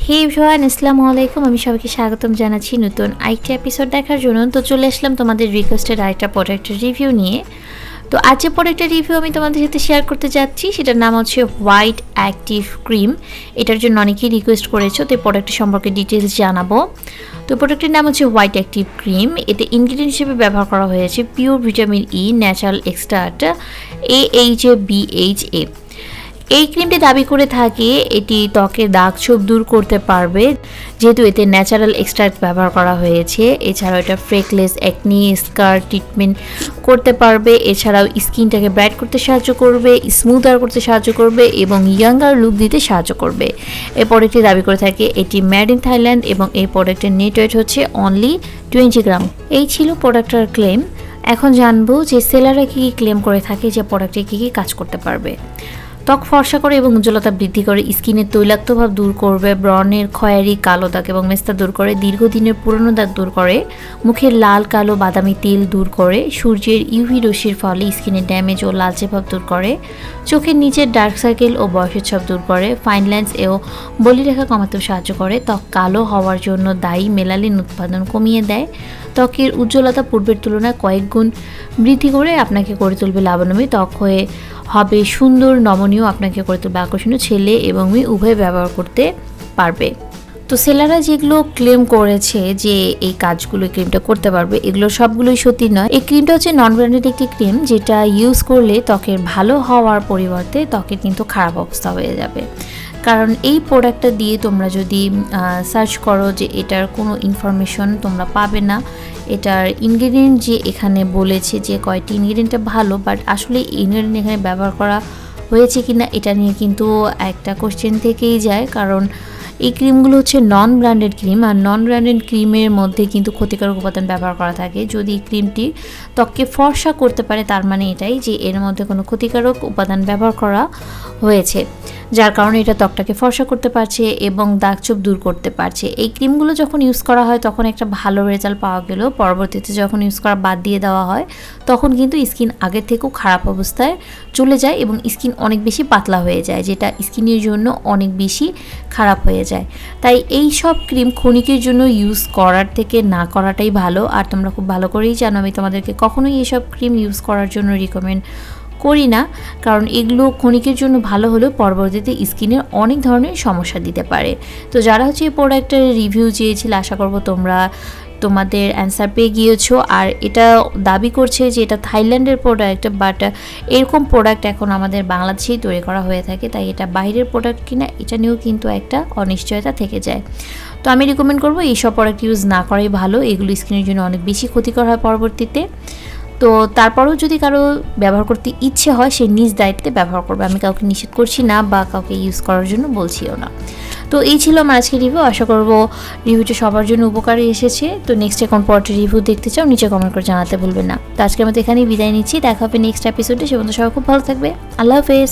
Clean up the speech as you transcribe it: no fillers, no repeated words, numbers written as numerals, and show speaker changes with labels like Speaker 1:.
Speaker 1: হে everyone, আসসালামু আলাইকুম। আমি সবাইকে স্বাগতম জানাচ্ছি নতুন আরেকটা এপিসোড দেখার জন্য। তো চলে আসলাম তোমাদের রিকোয়েস্টেড আরেকটা প্রোডাক্টের রিভিউ নিয়ে। তো আজ যে প্রোডাক্টের রিভিউ আমি তোমাদের সাথে শেয়ার করতে যাচ্ছি সেটার নাম হচ্ছে হোয়াইট অ্যাক্টিভ ক্রিম। এটার জন্য অনেকেই রিকোয়েস্ট করেছো, তো এই প্রোডাক্টের সম্পর্কে ডিটেলস জানাবো। তো প্রোডাক্টের নাম হচ্ছে হোয়াইট অ্যাক্টিভ ক্রিম। এতে ইনগ্রিডিয়েন্ট হিসেবে ব্যবহার করা হয়েছে pure vitamin E, natural extract AHA। এই ক্রিমটি দাবি করে থাকে এটি ত্বকের দাগ ছোপ দূর করতে পারবে, যেহেতু এতে ন্যাচারাল এক্সট্রাক্ট ব্যবহার করা হয়েছে। এছাড়াও এটা ফ্রেকলেস অ্যাকনি স্কার ট্রিটমেন্ট করতে পারবে। এছাড়াও স্কিনটাকে ব্রাইট করতে সাহায্য করবে, স্মুথার করতে সাহায্য করবে এবং ইয়াঙ্গার লুক দিতে সাহায্য করবে। এই প্রোডাক্টটি দাবি করে থাকে এটি মেড ইন থাইল্যান্ড এবং এই প্রোডাক্টের নেট ওয়েট হচ্ছে অনলি 20 গ্রাম। এই ছিল প্রোডাক্টের ক্লেম। এখন জানবো যে সেলাররা কী ক্লেম করে থাকে যে প্রোডাক্টে কী কী কাজ করতে পারবে। ত্বক ফর্সা করে এবং উজ্জ্বলতা বৃদ্ধি করে, স্কিনের তৈলাক্ত ভাব দূর করবে, ব্রণের খয়েরি কালো দাগ এবং মেস্তা দূর করে, দীর্ঘদিনের পুরনো দাগ দূর করে, মুখের লাল কালো বাদামি তেল দূর করে, সূর্যের ইউভি রশ্মির ফলে স্কিনের ড্যামেজ ও লালচে ভাব দূর করে, চোখের নিচের ডার্ক সার্কেল ও বয়সের ছাপ দূর করে, ফাইন লাইন্স ও বলিরেখা কমাতেও সাহায্য করে, ত্বক কালো হওয়ার জন্য দায়ী মেলানিন উৎপাদন কমিয়ে দেয়, ত্বকের উজ্জ্বলতা পূর্বের তুলনায় কয়েক গুণ বৃদ্ধি করে আপনাকে করে তুলবে লাবণ্যময়ী, ত্বক হয়ে হবে সুন্দর নমনীয়, আপনাকে করে তুলবে আকর্ষণীয়। ছেলে এবং মেয়ে উভয় ব্যবহার করতে পারবে। তো সেলাররা যেগুলো ক্লেম করেছে যে এই কাজগুলো ক্রিমটা করতে পারবে, এগুলো সবগুলোই সত্যি নয়। এই ক্রিমটা হচ্ছে নন ব্র্যান্ডেড একটি ক্রিম, যেটা ইউজ করলে ত্বকের ভালো হওয়ার পরিবর্তে ত্বকের কিন্তু খারাপ অবস্থা হয়ে যাবে। কারণ এই প্রোডাক্টটা দিয়ে তোমরা যদি সার্চ করো যে এটার কোনো ইনফরমেশন তোমরা পাবে না। এটার ইনগ্রিডিয়েন্ট যে এখানে বলেছে যে কয়টি ইনগ্রিডিয়েন্টটা ভালো, বাট আসলে ইনগ্রিডিয়েন্ট এখানে ব্যবহার করা হয়েছে কিনা এটা নিয়ে কিন্তু একটা কোশ্চেন থেকেই যায়। কারণ এই ক্রিমগুলো হচ্ছে নন ব্র্যান্ডেড ক্রিম, আর নন ব্র্যান্ডেড ক্রিমের মধ্যে কিন্তু ক্ষতিকারক উপাদান ব্যবহার করা থাকে। যদি ক্রিমটি ত্বককে ফর্সা করতে পারে তার মানে এটাই যে এর মধ্যে কোনো ক্ষতিকারক উপাদান ব্যবহার করা হয়েছে, যার কারণে এটা ত্বকটাকে ফর্সা করতে পারছে এবং দাগছোপ দূর করতে পারছে। এই ক্রিমগুলো যখন ইউজ করা হয় তখন একটা ভালো রেজাল্ট পাওয়া গেলেও পরবর্তীতে যখন ইউজ করা বাদ দিয়ে দেওয়া হয় তখন কিন্তু স্কিন আগের থেকেও খারাপ অবস্থায় চলে যায় এবং স্কিন অনেক বেশি পাতলা হয়ে যায়, যেটা স্কিনের জন্য অনেক বেশি খারাপ হয়ে যায়। তাই এই সব ক্রিম ক্ষণিকের জন্য ইউজ করার থেকে না করাটাই ভালো। আর তোমরা খুব ভালো করেই জানো আমি তোমাদেরকে কখনোই এইসব ক্রিম ইউজ করার জন্য রিকমেন্ড করি না, কারণ এগুলো ক্ষণিকের জন্য ভালো হলেও পরবর্তীতে স্কিনের অনেক ধরনের সমস্যা দিতে পারে। তো যারা হচ্ছে এই প্রোডাক্টের রিভিউ চেয়েছিল, আশা করবো তোমরা তোমাদের অ্যান্সার পেয়ে গিয়েছো। আর এটা দাবি করছে যে এটা থাইল্যান্ডের প্রোডাক্ট, বাট এরকম প্রোডাক্ট এখন আমাদের বাংলাদেশেই তৈরি করা হয়ে থাকে, তাই এটা বাইরের প্রোডাক্ট কিনা এটা নিয়েও কিন্তু একটা অনিশ্চয়তা থেকে যায়। তো আমি রিকমেন্ড করবো এইসব প্রোডাক্ট ইউজ না করাই ভালো, এগুলো স্কিনের জন্য অনেক বেশি ক্ষতিকর হয় পরবর্তীতে। তো তারপরেও যদি কারো ব্যবহার করতে ইচ্ছে হয় সে নিজ দায়িত্বে ব্যবহার করবে, আমি কাউকে নিষেধ করছি না বা কাউকে ইউজ করার জন্য বলছিও না। তো এই ছিল আমার আজকে রিভিউ। আশা করবো রিভিউটা সবার জন্য উপকারে এসেছে। তো নেক্সট এখন পরের রিভিউ দেখতে চাও নিচে কমেন্ট করে জানাতে ভুলবেন না। তো আজকের মতো এখানেই বিদায় নিচ্ছি, দেখা হবে নেক্সট এপিসোডে। সে পর্যন্ত সবাই খুব ভালো থাকবে। আল্লাহ হাফেজ।